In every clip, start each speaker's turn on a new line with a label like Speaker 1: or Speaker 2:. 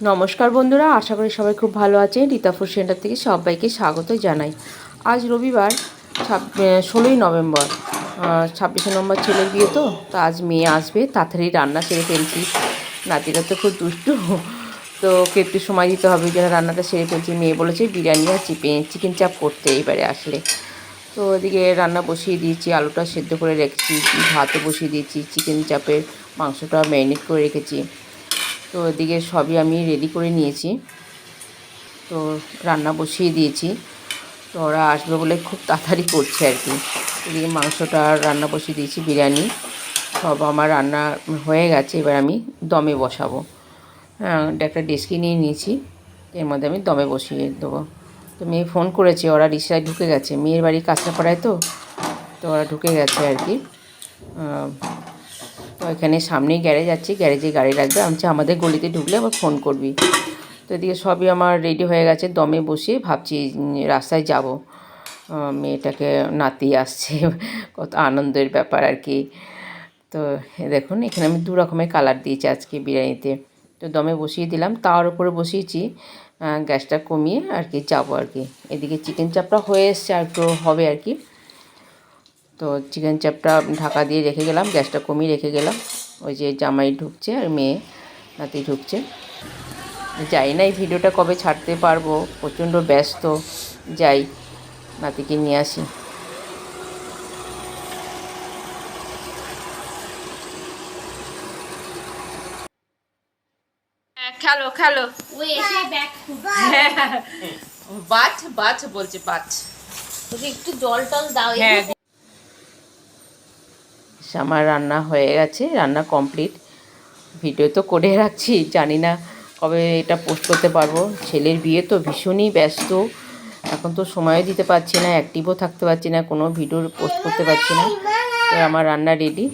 Speaker 1: নমস্কার বন্ধুরা, আশা করি সবাই খুব ভালো আছেন। রীতা ফুড সেন্টার থেকে সবাইকে স্বাগত জানাই। আজ রবিবার 16ই নভেম্বর, 26 নম্বর ছেলের বিয়ে, তো আজ মেয়ে আসবে। তাড়াতাড়ি রান্না সেরে ফেলছি। নাতিরা তো খুব দুষ্টু, তো ওকে একটু সময় দিতে হবে, যেন রান্নাটা সেরে ফেলছি। মেয়ে বলেছে বিরিয়ানি আর চিকেন চাপ করতে এইবারে আসলে। তো ওদিকে রান্না বসিয়ে দিয়েছি, আলুটা সেদ্ধ করে রেখেছি, ভাতও বসিয়ে দিয়েছি, চিকেন চাপের মাংসটা ম্যারিনেট করে রেখেছি। তো এদিকে সবই আমি রেডি করে নিয়েছি, তো রান্না বসিয়ে দিয়েছি। তো ওরা আসবে বলে খুব তাড়াতাড়ি করছে আর কি। এদিকে মাংসটা রান্না বসিয়ে দিয়েছি, বিরিয়ানি সব আমার রান্না হয়ে গেছে। এবার আমি দমে বসাবো। হ্যাঁ, একটা ডেস্কি নিয়ে নিয়েছি, এর মধ্যে আমি দমে বসিয়ে দেবো। তো মেয়ে ফোন করেছে, ওরা রিক্সায় ঢুকে গেছে, মেয়ের বাড়ি কাঁচরাপাড়ায়, তো ওরা ঢুকে গেছে আর কি। তো এখানে সামনেই গ্যারেজ আছে, গ্যারেজে গাড়ি রাখবে। আমি আমাদের গলিতে ঢুকলে আবার ফোন করবি। তো এদিকে সবই আমার রেডি হয়ে গেছে, দমে বসিয়ে ভাবছি রাস্তায় যাব। মেয়েটাকে নাতি আসছে, কত আনন্দের ব্যাপার আর কি। তো দেখুন, এখানে আমি 2 রকমের কালার দিয়েছি আজকে বিরিয়ানিতে। তো দমে বসিয়ে দিলাম, তার উপরে বসিয়েছি, গ্যাসটা কমিয়ে আর কি যাবো আর কি। এদিকে চিকেন চাপটা হয়ে এসছে, আর একটু হবে আর কি। তো চিকেন চাপটা ঢাকা দিয়ে রেখে গেলাম, গ্যাসটা কমিয়ে রেখে গেলাম। ওই যে জামাই ঢুকছে আর মেয়ে নাতি ঢুকছে। যাই না এই ভিডিওটা কবে ছাড়তে পারবো, প্রচণ্ড ব্যস্ত। যাই নাতিকে নিয়ে আসি। খেলো খেলো, বাচ বাচ বলছে, বাচ।
Speaker 2: একটু জল টল দাও।
Speaker 1: হ্যাঁ, আমার রান্না হয়ে গেছে, রান্না কমপ্লিট। ভিডিও তো করে রাখছি, জানি না কবে এটা পোস্ট করতে পারবো। ছেলের বিয়ে তো ভীষণই ব্যস্ত, এখন তো সময়ও দিতে পারছি না, অ্যাক্টিভও থাকতে পারছি না, কোনো ভিডিও পোস্ট করতে পারছি না। তো আমার রান্না রেডি।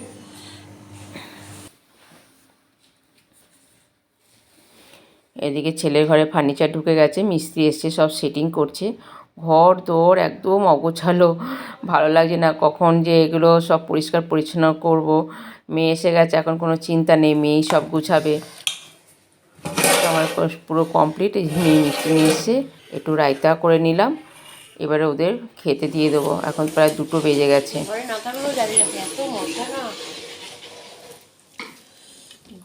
Speaker 1: এদিকে ছেলের ঘরে ফার্নিচার ঢুকে গেছে, মিস্ত্রি এসছে, সব সেটিং করছে। ঘর দৌড় একদম অগোছালো, ভালো লাগছে না। কখন যে এগুলো সব পরিষ্কার পরিচ্ছন্ন করব। মেয়ে এসে গেছে, এখন কোনো চিন্তা নেই, মেয়েই সব গুছাবে। আমার পুরো কমপ্লিট। মেয়ে মিষ্টি নিয়ে এসে একটু রায়তা করে নিলাম, এবারে ওদের খেতে দিয়ে দেবো। এখন প্রায় 2টো বেজে গেছে।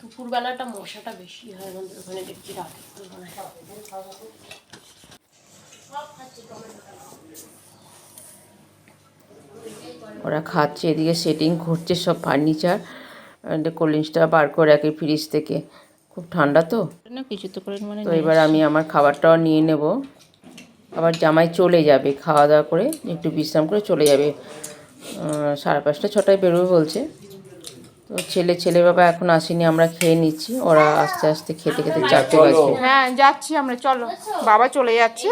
Speaker 2: দুপুরবেলাটা মশাটা বেশি হয় আমাদের ওখানে, দেখছি রাতে।
Speaker 1: ওরা খাচ্ছে, এদিকে সেটিং করছে সব ফার্নিচার। কোল্ড ড্রিঙ্কসটা বার করে রাখি ফ্রিজ থেকে, খুব ঠান্ডা তো।
Speaker 2: কিছু তো করে মানে
Speaker 1: তো এবার আমি আমার খাবারটাও নিয়ে নেব। আবার জামাই চলে যাবে, খাওয়া দাওয়া করে একটু বিশ্রাম করে চলে যাবে। 5:30 6টায় বেরোবে বলছে। তো ছেলে বাবা এখন আসেনি, আমরা খেয়ে নিচ্ছি। ওরা আস্তে আস্তে খেতে খেতে 4টে বাজবে।
Speaker 3: হ্যাঁ যাচ্ছি আমরা, চলো। বাবা চলে যাচ্ছে।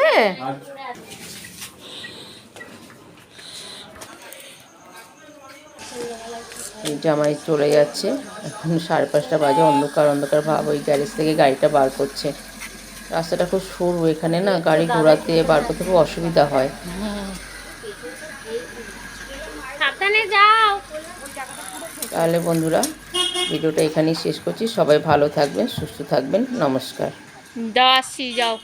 Speaker 1: জামাই চলে যাচ্ছে, এখন 5:30 বাজে, অন্ধকার অন্ধকার ভাব। ওই গ্যারেজ থেকে গাড়িটা বার করছে। রাস্তাটা খুব সরু, এখানে না গাড়ি ঘোরাতে বার করতে খুব অসুবিধা হয়। তাহলে বন্ধুরা, ভিডিওটা এখানেই শেষ করছি। সবাই ভালো থাকবেন, সুস্থ থাকবেন, নমস্কার।
Speaker 2: দাসি যাও।